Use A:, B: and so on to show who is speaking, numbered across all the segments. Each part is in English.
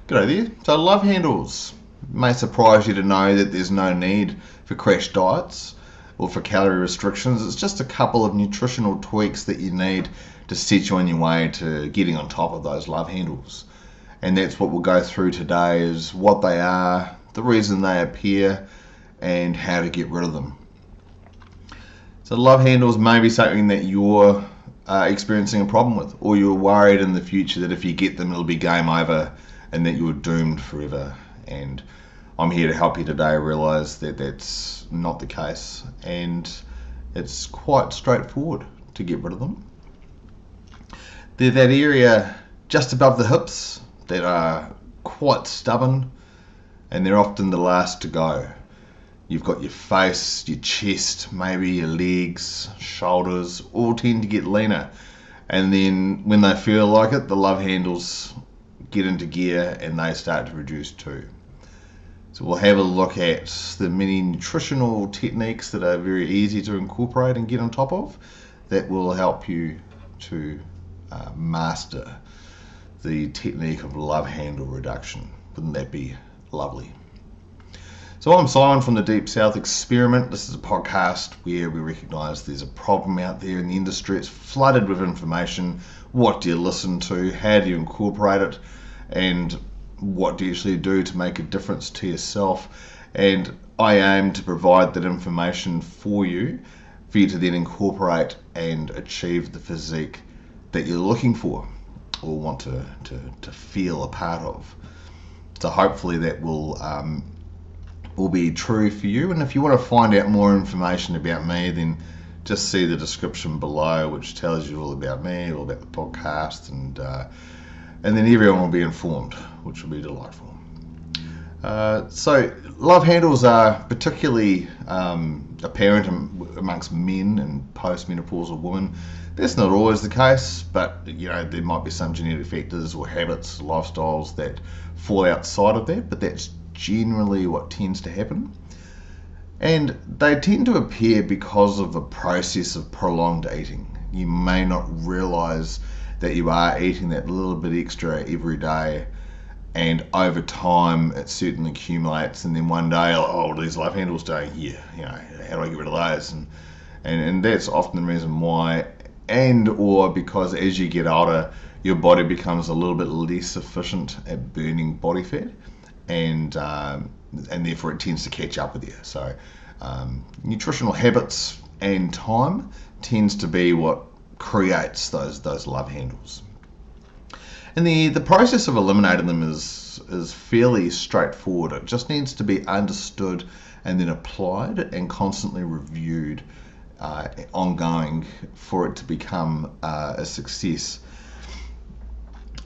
A: Good idea. So love handles. It may surprise you to know that there's no need for crash diets or for calorie restrictions. It's just a couple of nutritional tweaks that you need to set you on your way to getting on top of those love handles. And that's what we'll go through today, is what they are, the reason they appear, and how to get rid of them. So love handles may be something that you're experiencing a problem with, or you're worried in the future that if you get them it'll be game over and that you're doomed forever. And I'm here to help you today realize that that's not the case, and it's quite straightforward to get rid of them. They're that area just above the hips that are quite stubborn, and they're often the last to go. You've got your face, your chest, maybe your legs, shoulders, all tend to get leaner. And then when they feel like it, the love handles get into gear and they start to reduce too. So we'll have a look at the many nutritional techniques that are very easy to incorporate and get on top of that will help you to master the technique of love handle reduction. Wouldn't that be lovely? So I'm Simon from the Deep South Experiment. This is a podcast where we recognise there's a problem out there in the industry. It's flooded with information. What do you listen to? How do you incorporate it? And what do you actually do to make a difference to yourself? And I aim to provide that information for you to then incorporate and achieve the physique that you're looking for or want to feel a part of. So hopefully that will be true for you. And if you want to find out more information about me, then just see the description below, which tells you all about me, all about the podcast, and then everyone will be informed, which will be delightful. So love handles are particularly apparent amongst men and postmenopausal women. That's not always the case, but there might be some genetic factors or habits, lifestyles that fall outside of that, but that's generally what tends to happen. And they tend to appear because of a process of prolonged eating. You may not realize that you are eating that little bit extra every day, and over time it certainly accumulates, and then one day, oh, these love handles staying here, how do I get rid of those? And that's often the reason why, and or because as you get older, your body becomes a little bit less efficient at burning body fat, and therefore it tends to catch up with you. So nutritional habits and time tends to be what creates those love handles. And the process of eliminating them is fairly straightforward. It just needs to be understood and then applied and constantly reviewed ongoing for it to become a success.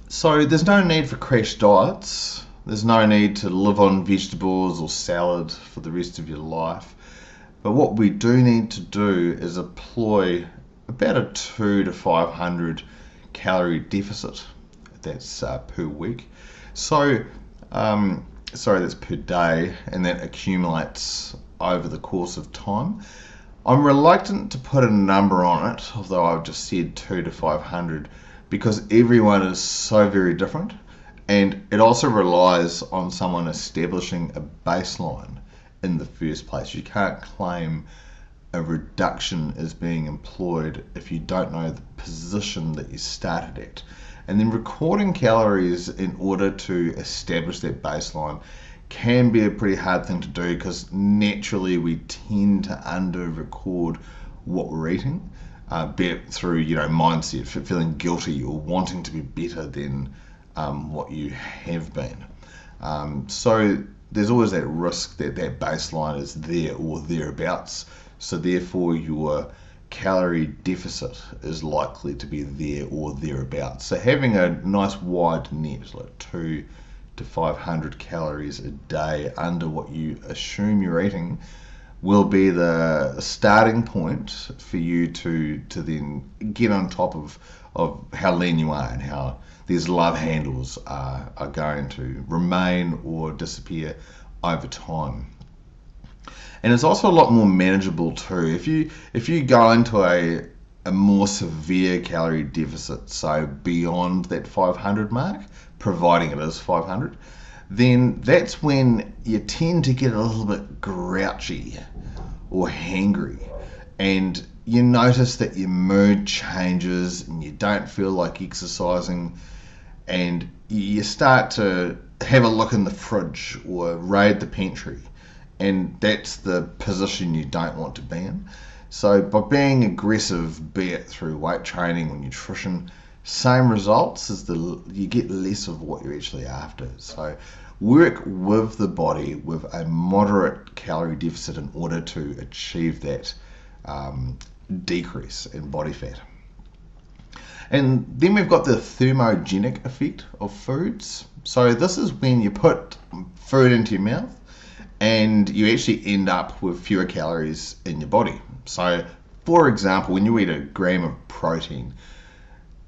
A: So there's no need for crash diets. There's no need to live on vegetables or salad for the rest of your life. But what we do need to do is employ about a 200 to 500 calorie deficit. That's per week. So, that's per day, and that accumulates over the course of time. I'm reluctant to put a number on it, although I've just said 200 to 500, because everyone is so very different. And it also relies on someone establishing a baseline in the first place. You can't claim a reduction is being employed if you don't know the position that you started at. And then recording calories in order to establish that baseline can be a pretty hard thing to do, because naturally we tend to under-record what we're eating, be it through mindset, feeling guilty or wanting to be better than what you have been. So there's always that risk that baseline is there or thereabouts. So therefore your calorie deficit is likely to be there or thereabouts. So having a nice wide net, like 200 to 500 calories a day under what you assume you're eating, will be the starting point for you to then get on top of how lean you are and how these love handles are going to remain or disappear over time. And it's also a lot more manageable too. If you go into a a more severe calorie deficit, so beyond that 500 mark, providing it is 500, then that's when you tend to get a little bit grouchy or hangry, and you notice that your mood changes and you don't feel like exercising, and you start to have a look in the fridge or raid the pantry, and that's the position you don't want to be in. So by being aggressive, be it through weight training or nutrition, same results as you get less of what you're actually after. So work with the body with a moderate calorie deficit in order to achieve that decrease in body fat. And then we've got the thermogenic effect of foods. So this is when you put food into your mouth and you actually end up with fewer calories in your body. So, for example, when you eat a gram of protein,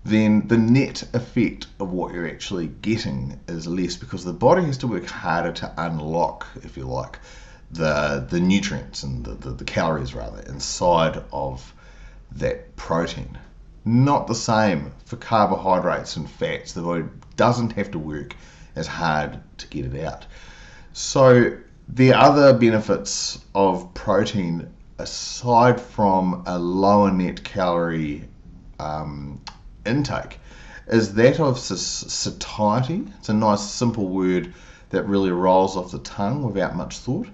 A: then the net effect of what you're actually getting is less, because the body has to work harder to unlock, if you like, the nutrients and the calories rather inside of that protein. Not the same for carbohydrates and fats. The body doesn't have to work as hard to get it out. So the other benefits of protein, aside from a lower net calorie intake, is that of satiety. It's a nice simple word that really rolls off the tongue without much thought.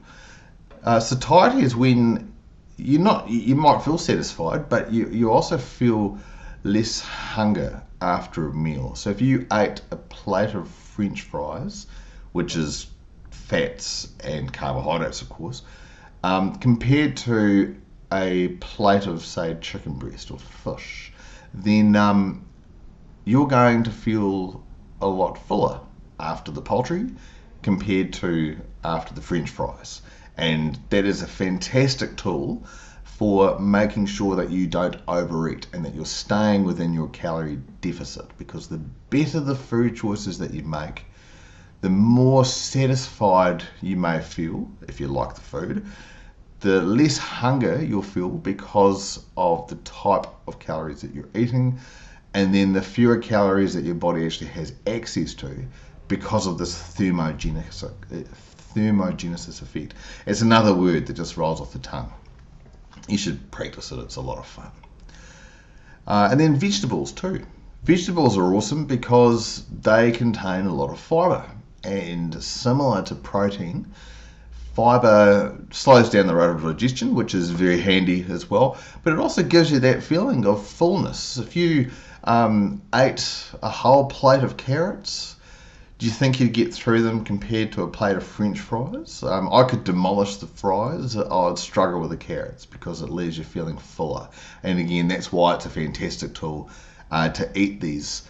A: Satiety is when you might feel satisfied, but you also feel less hunger after a meal. So if you ate a plate of French fries, which is fats and carbohydrates, of course, compared to a plate of, say, chicken breast or fish, then you're going to feel a lot fuller after the poultry compared to after the French fries. And that is a fantastic tool for making sure that you don't overeat and that you're staying within your calorie deficit, because the better the food choices that you make, the more satisfied you may feel if you like the food, the less hunger you'll feel because of the type of calories that you're eating, and then the fewer calories that your body actually has access to because of this thermogenesis effect. It's another word that just rolls off the tongue. You should practice it, it's a lot of fun. And then vegetables too. Vegetables are awesome because they contain a lot of fibre, and similar to protein, fibre slows down the rate of digestion, which is very handy as well, but it also gives you that feeling of fullness. If you ate a whole plate of carrots, do you think you'd get through them compared to a plate of French fries? I could demolish the fries. I'd struggle with the carrots because it leaves you feeling fuller. And again, that's why it's a fantastic tool to eat these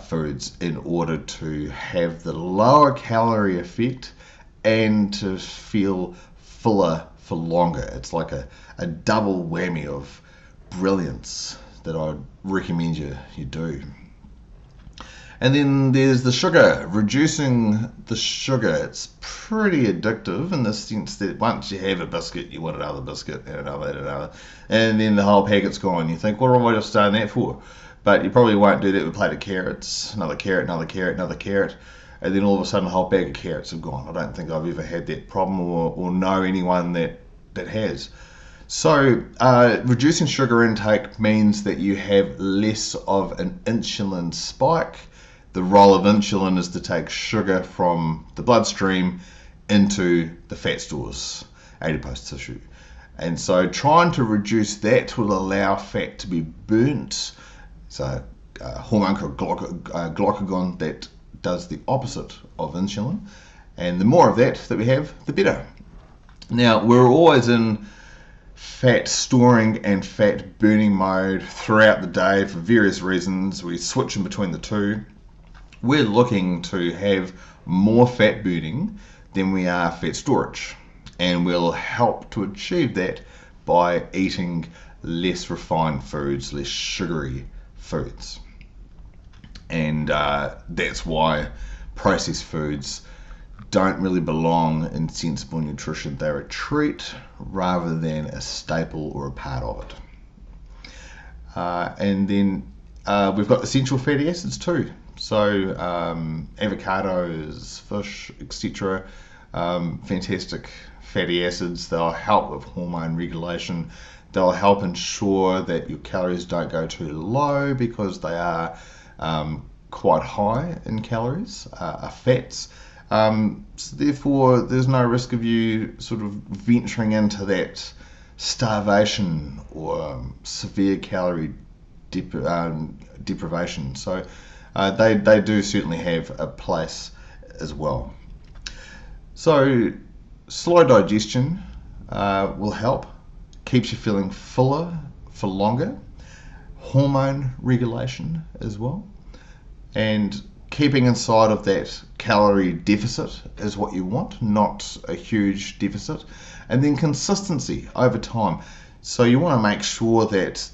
A: foods in order to have the lower calorie effect and to feel fuller for longer. It's like a double whammy of brilliance that I'd recommend you do. And then there's the sugar. Reducing the sugar, it's pretty addictive in the sense that once you have a biscuit, you want another biscuit and another, and then the whole packet's gone. You think, what have I just done that for? But you probably won't do that with a plate of carrots, another carrot, and then all of a sudden a whole bag of carrots have gone. I don't think I've ever had that problem or know anyone that has. So reducing sugar intake means that you have less of an insulin spike. The role of insulin is to take sugar from the bloodstream into the fat stores, adipose tissue. And so trying to reduce that will allow fat to be burnt. So hormone called glucagon that does the opposite of insulin. And the more of that we have, the better. Now, we're always in fat storing and fat burning mode throughout the day for various reasons. We switch in between the two. We're looking to have more fat burning than we are fat storage, and we'll help to achieve that by eating less refined foods, less sugary foods. And that's why processed foods don't really belong in sensible nutrition. They're a treat rather than a staple or a part of it. And then we've got essential fatty acids too. So avocados, fish, etc. Fantastic fatty acids. They'll help with hormone regulation. They'll help ensure that your calories don't go too low because they are quite high in calories, are fats. So therefore, there's no risk of you sort of venturing into that starvation or severe calorie deprivation. So they do certainly have a place as well. So slow digestion will help, keeps you feeling fuller for longer. Hormone regulation as well, and keeping inside of that calorie deficit is what you want, not a huge deficit. And then consistency over time. So you want to make sure that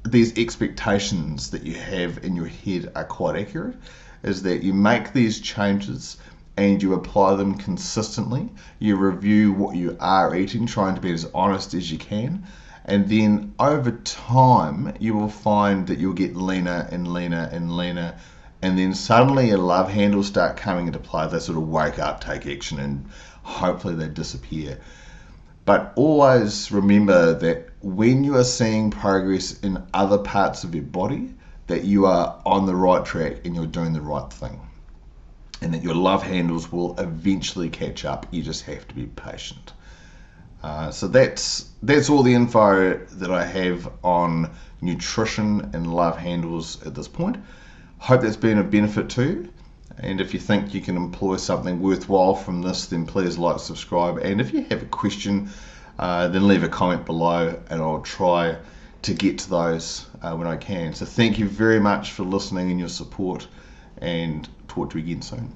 A: these expectations that you have in your head are quite accurate, is that you make these changes and you apply them consistently. You review what you are eating, trying to be as honest as you can. And then over time, you will find that you'll get leaner and leaner and leaner. And then suddenly your love handles start coming into play. They sort of wake up, take action, and hopefully they disappear. But always remember that when you are seeing progress in other parts of your body, that you are on the right track and you're doing the right thing. And that your love handles will eventually catch up. You just have to be patient. So that's all the info that I have on nutrition and love handles at this point. Hope that's been a benefit to you. And if you think you can employ something worthwhile from this, then please like, subscribe. And if you have a question, then leave a comment below and I'll try to get to those when I can. So thank you very much for listening and your support, and talk to you again soon.